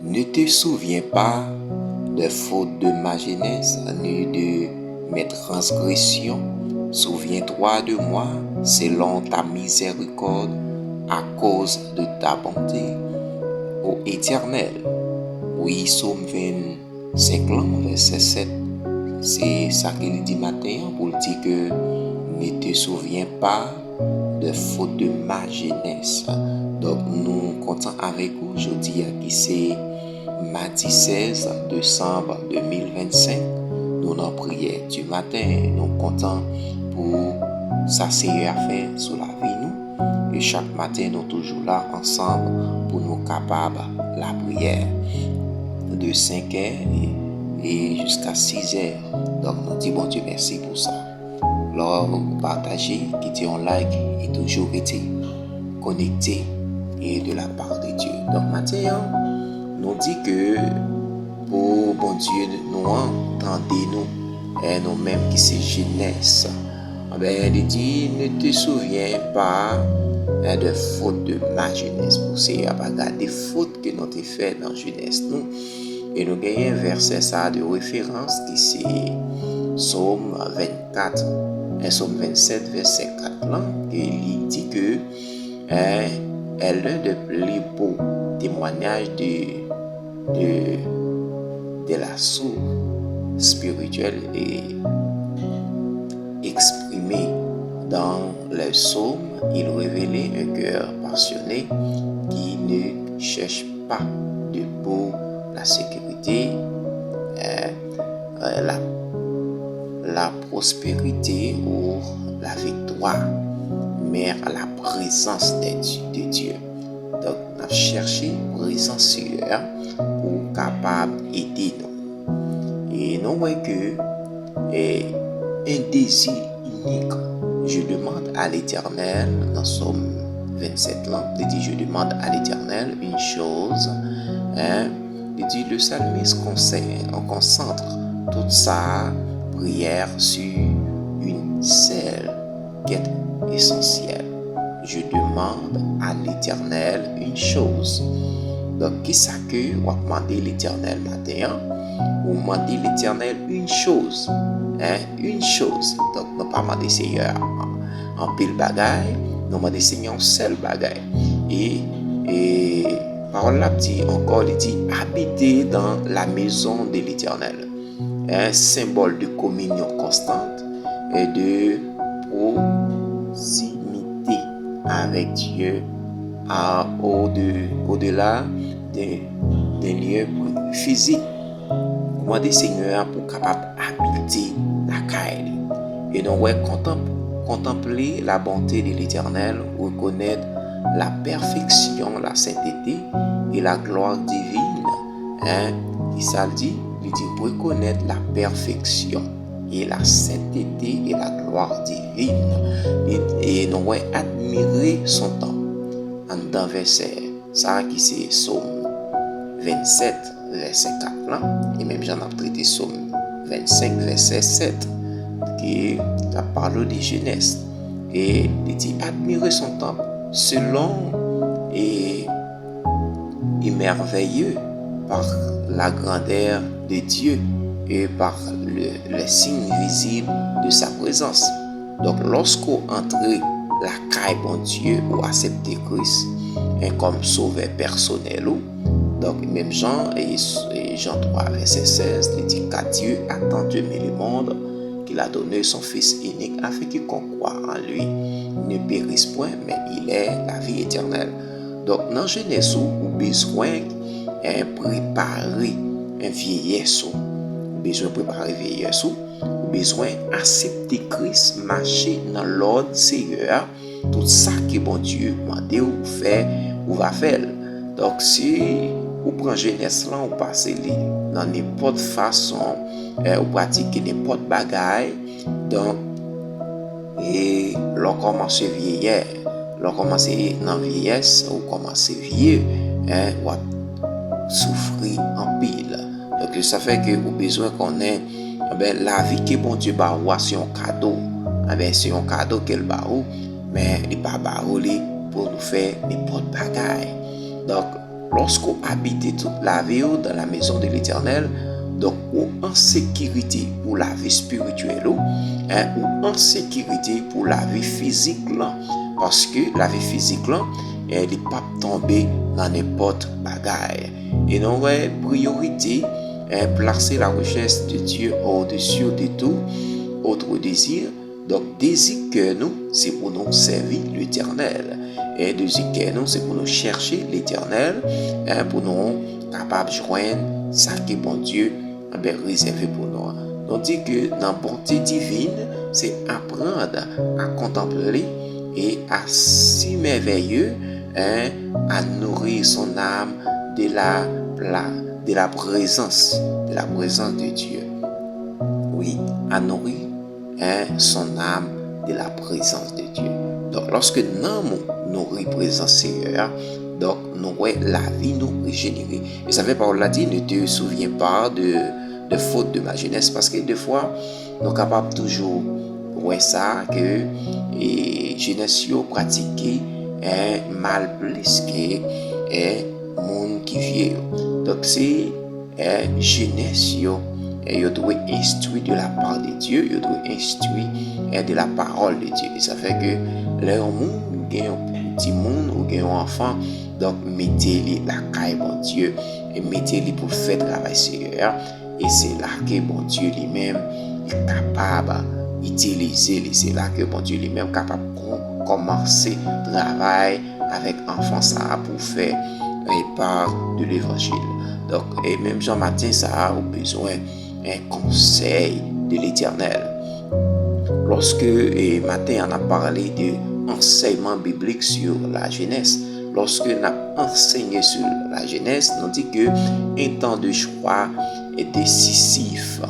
Ne te souviens pas des fautes de ma jeunesse, ni de mes transgressions. Souviens-toi de moi selon ta miséricorde, à cause de ta bonté, ô Éternel. Oui, Psaume 25, verset 7. C'est ça qu'il dit matin pour dire que ne te souviens pas des fautes de ma jeunesse. Donc nous comptons avec vous aujourd'hui qui c'est mardi 16 décembre 2025. Nous en prière du matin, nous comptons pour sa série à faire sur la vie nous. Et chaque matin nous toujours là ensemble pour nous capables la prière de 5 heures et jusqu'à 6 heures. Donc nous disons bon Dieu merci pour ça. Alors vous partagez, quittez un like et toujours été connecté et de la part de Dieu. Donc maintenant, nous dit que pour bon Dieu nous entendez-nous et nous-mêmes qui c'est jeunesse. Il dit ne te souviens pas de fautes de ma jeunesse. Pour c'est à regarder des fautes que nous avons fait dans la jeunesse nous. Et nous gagnons un verset ça de référence qui c'est Psaume 24 et Psaume 27 verset 4 là, et il dit que est l'un des plus beaux témoignages de la source spirituelle et exprimé dans les psaumes. Il révélait un cœur passionné qui ne cherche pas de pour la sécurité, la prospérité ou la victoire, mais à la présence de Dieu. Donc, on a cherché présence Seigneur pour capable aider nous. Et nous voyons que un désir unique. Je demande à l'Éternel, dans Psaume 27 là, il dit je demande à l'Éternel une chose. Il dit le psalmiste on concentre toute sa prière sur une seule quête essentielle. Je demande à l'Éternel une chose. Donc, qui ça que on va demander l'Éternel matin? Ou demander l'Éternel une chose. Une chose. Donc, nous pas demander Seigneur en pile bagaille, nous demander Seigneur seul bagaille. Et parole là dit encore, il dit habiter dans la maison de l'Éternel. Un symbole de communion constante et de proximité avec Dieu au-delà des lieux physiques. Demander Seigneur pour capable habiter la caille. Et nous contempler la bonté de l'Éternel, reconnaître la perfection, la sainteté et la gloire divine. Et ça dit, il dit reconnaître la perfection et la sainteté et la gloire divine. Et nous admirer son temps. Dans verset, ça qui c'est Psaume 27, verset 4 là, et même j'en ai traité Psaume 25, verset 7, qui la parole de jeunesse. Et il dit admirer son temple selon et merveilleux par la grandeur de Dieu et par les signes visibles de sa présence. Donc lorsqu'on entre la caille bon Dieu ou accepter Christ comme sauveur personnel, donc même Jean 3 verset 16 il dit car Dieu a tant aimé le monde qu'il a donné son fils unique afin qu'il croit en lui ne périsse point mais il est la vie éternelle. Donc dans Genèse ou besoin préparer un vieillesse, besoin accepter Christ, marcher dans l'ordre Seigneur, tout ça que bon Dieu m'a dit ou fait ou va faire. Donc si ou prend jeunesse là ou passer dans n'importe façon ou pratiquer n'importe bagaille, donc et l'on commence vieillir, l'on commence dans vieillesse ou commence vieux, ou souffrir en pile. Donc ça fait que au besoin qu'on ait la vie que bon Dieu ba ou c'est un cadeau. C'est un cadeau qu'elle ba ou mais il pas ba ou pour nous faire n'importe bagaille. Donc lorsqu'on habite toute la vie dans la maison de l'Éternel, donc ou en sécurité pour la vie spirituelle, ou en sécurité pour la vie physique là, parce que la vie physique là, elle n'est pas tombée dans n'importe bagaille. Et nous avons priorité placer la recherche de Dieu au-dessus de tout autre désir. Donc, désir que nous, c'est pour nous servir l'Éternel. Et désir que nous, c'est pour nous chercher l'Éternel, pour nous capables de joindre ça que bon Dieu a réservé pour nous. Donc, dit que dans la bonté divine, c'est apprendre à contempler et à si merveilleux, à nourrir son âme de la présence de Dieu. Oui, à nourrir son âme de la présence de Dieu. Donc, lorsque nous nourrit présence Seigneur, donc nous la vie nous régénérer. Et ça fait par là dit, ne te souviens pas de faute de ma jeunesse, parce que des fois, nous sommes capables toujours ça que jeunesse pratiquer mal plus que monde qui vient. Donc c'est jeunesse et il doit instruire de la part de Dieu, il doit instruire de la parole de Dieu. Et ça fait que les monde gagne un petit monde ou gagne un enfant, donc mettez-les la caille bon Dieu et mettez-les pour faire travail Seigneur. Et c'est là que bon Dieu lui-même est capable d'utiliser, c'est là que bon Dieu lui-même est capable de commencer le travail avec enfant ça pour faire part de l'évangile. Donc, et même Jean matin, ça a besoin d'un conseil de l'Éternel. Lorsque matin on a parlé de enseignement biblique sur la jeunesse, lorsque on a enseigné sur la jeunesse, on dit que un temps de choix est décisif.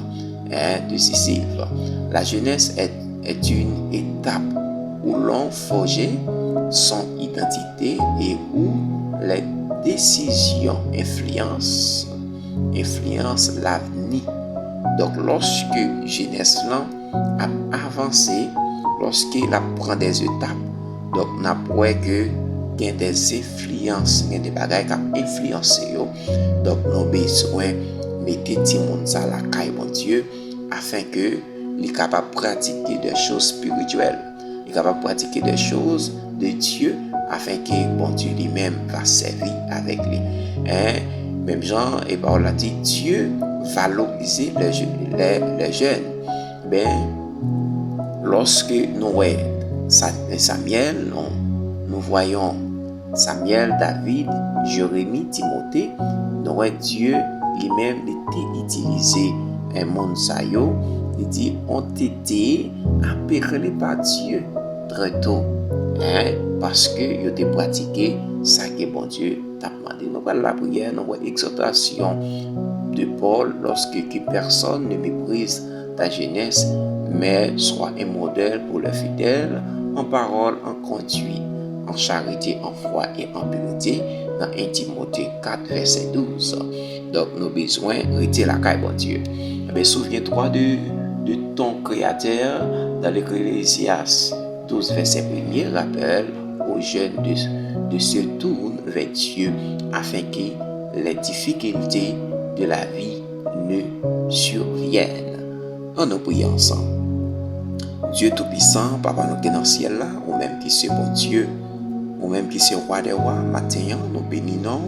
La jeunesse est une étape où l'on forge son identité et où les décisions influencent l'avenir. Donc, lorsque jeunesse a avancé, lorsqu'il prend des étapes, donc on a que il y a des influences, il y a des bagages qui ont influencé. Donc, nous avons besoin de mettre tout le monde à la caille, mon Dieu, afin que il est capable de pratiquer des choses spirituelles, il est capable de pratiquer des choses de Dieu, afin que bon Dieu lui-même va servir avec lui. Même Jean et Paul a dit, Dieu valoriser les jeunes. Ben, lorsque nous voyons Samuel, nous voyons Samuel, David, Jérémie, Timothée, nous voyons Dieu lui-même utilisé un monde saillot. Il dit, ont été appelés par Dieu très tôt, parce que ils ont pratiqué ça que bon Dieu t'a demandé. Nous voyons la prière, nous voyons l'exhortation de Paul lorsque personne ne méprise ta jeunesse, mais soit un modèle pour les fidèles en parole, en conduite, en charité, en foi et en pureté, dans 1 Timothée 4, verset 12. Donc, nous avons besoin de rester la caille, bon Dieu. Mais souviens-toi de ton Créateur dans l'Ecclésiaste 12, verset 1er, rappelle aux jeunes de se tourner vers Dieu afin que les difficultés de la vie ne surviennent. On nous prie ensemble. Dieu Tout-Puissant, Papa nous dans le ciel là, ou même qui c'est bon Dieu, ou même qui c'est roi des rois, matin, nous bénissons,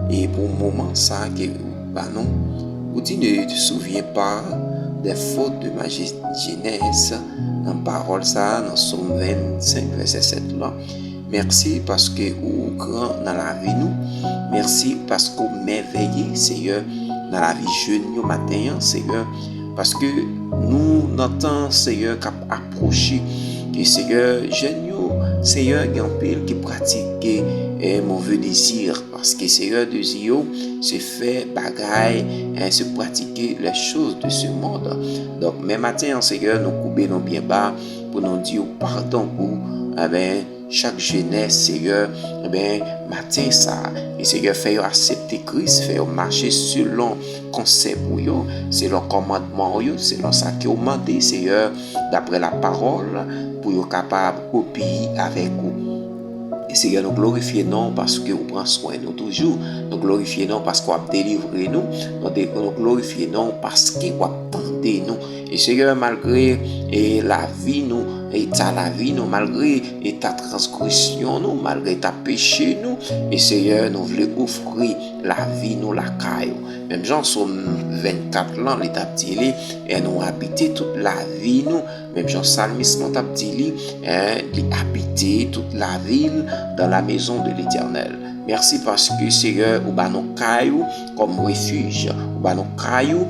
et pour le moment ça, que non, vous dites ne te souviens pas des fautes de ma jeunesse, dans la parole ça, dans Somme 25, verset 7 là. Merci parce que vous grand dans la vie nous, merci parce que vous merveillez, Seigneur, dans la vie jeune matin, Seigneur, parce que nous n'entendons, Seigneur, qu'à approcher, que Seigneur, jeune, Seigneur, il y a un pile qui pratique mauvais désir, parce que Seigneur, désir, se fait bagaille, se pratiquer les choses de ce monde. Donc, même matin, Seigneur, nous coupons bien bas pour nous dire pardon pour, chaque jeunesse, Seigneur, matin ça, et Seigneur, fait accepter Christ, fait marcher selon conseil pour eux, selon commandement, selon ça que vous demandez, Seigneur, d'après la parole, pour être capable d'obéir avec vous. Et Seigneur, nous glorifions non parce que vous prenez soin de nous toujours. Nous glorifions non parce qu'on a délivré nous. Nous glorifions non parce que vous attendez nous. Et Seigneur, malgré la vie nous, état la vie nous, malgré ta transgression nous, malgré ta péché nous, et Seigneur, nous voulons offrir la vie nous, la caille. Même Jean Somme 24 ans, l'état dit, et nous habiter toute la vie nous. Même Jean Salmiste, nous t'a dit, habiter toute la ville dans la maison de l'Éternel. Merci parce que Seigneur, ou nos cailloux comme refuge, ou nos cailloux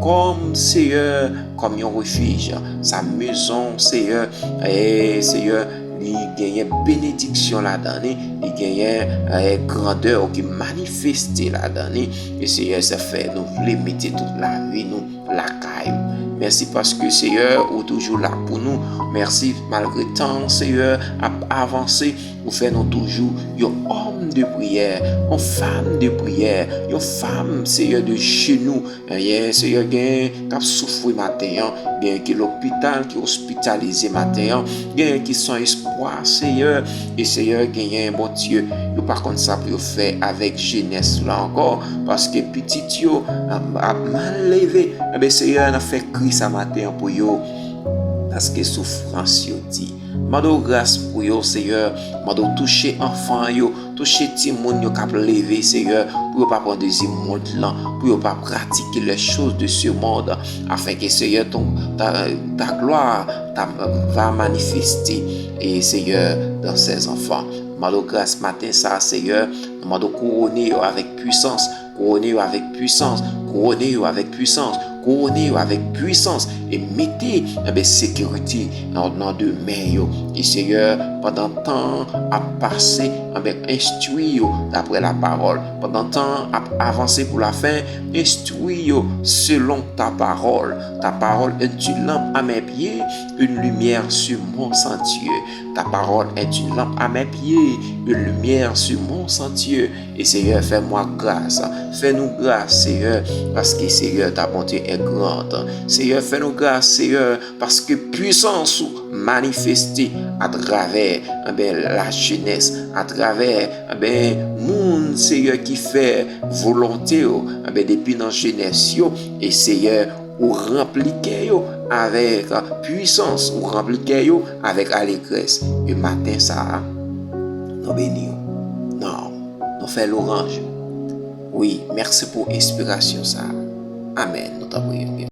comme Seigneur, comme un refuge. Sa maison, Seigneur, et Seigneur, il gagne bénédiction là-dedans, il gagne grandeur qui manifeste là-dedans. Et Seigneur, ça fait nous voulons mettre toute la vie, nous, la caille. Merci parce que Seigneur, ou toujours là pour nous. Merci malgré tant, Seigneur, à avancer, vous faites nous toujours un homme de prière, une femme de prière, une femme, Seigneur, de chez nous. Seigneur, qui a souffert matin, qui est l'hôpital, qui est hospitalisé matin, qui sont espoir, Seigneur, et Seigneur, qui est un bon Dieu. Par contre, ça peut faire avec jeunesse là encore, parce que petit yo a mal levé. Seigneur, a fait cri ce matin pour yo, parce que souffrance yo dit. Mando grâce pour yo, Seigneur, mando toucher enfant yo, toucher ti moun yo k'ap levé, Seigneur, pour pas prendre des monde là, pour pas pratiquer les choses de ce monde, afin que Seigneur ta gloire va manifester, et Seigneur, dans ses enfants. Mando grâce matin ça, Seigneur, mando couronner avec puissance, couronner avec puissance, couronner avec puissance, couronner avec puissance, et mettez sécurité dans de mains. Et Seigneur, pendant temps à passer, instruire d'après la parole. Pendant temps à avancer pour la fin, instruire selon ta parole. Ta parole est une lampe à mes pieds, une lumière sur mon sentier. Ta parole est une lampe à mes pieds, une lumière sur mon sentier. Et Seigneur, fais-moi grâce. Fais-nous grâce, Seigneur, parce que Seigneur, ta bonté est grande. Seigneur, fais-nous grâce, Seigneur, parce que puissance manifestée à travers la jeunesse, à travers monde, Seigneur, qui fait volonté depuis dans la jeunesse. Et Seigneur, ou rempliquer avec puissance, ou rempliquer avec allégresse. Le matin, ça, nous bénissons. Non, nous faisons l'orange. Oui, merci pour l'inspiration, ça. Amen. Nous t'en prions.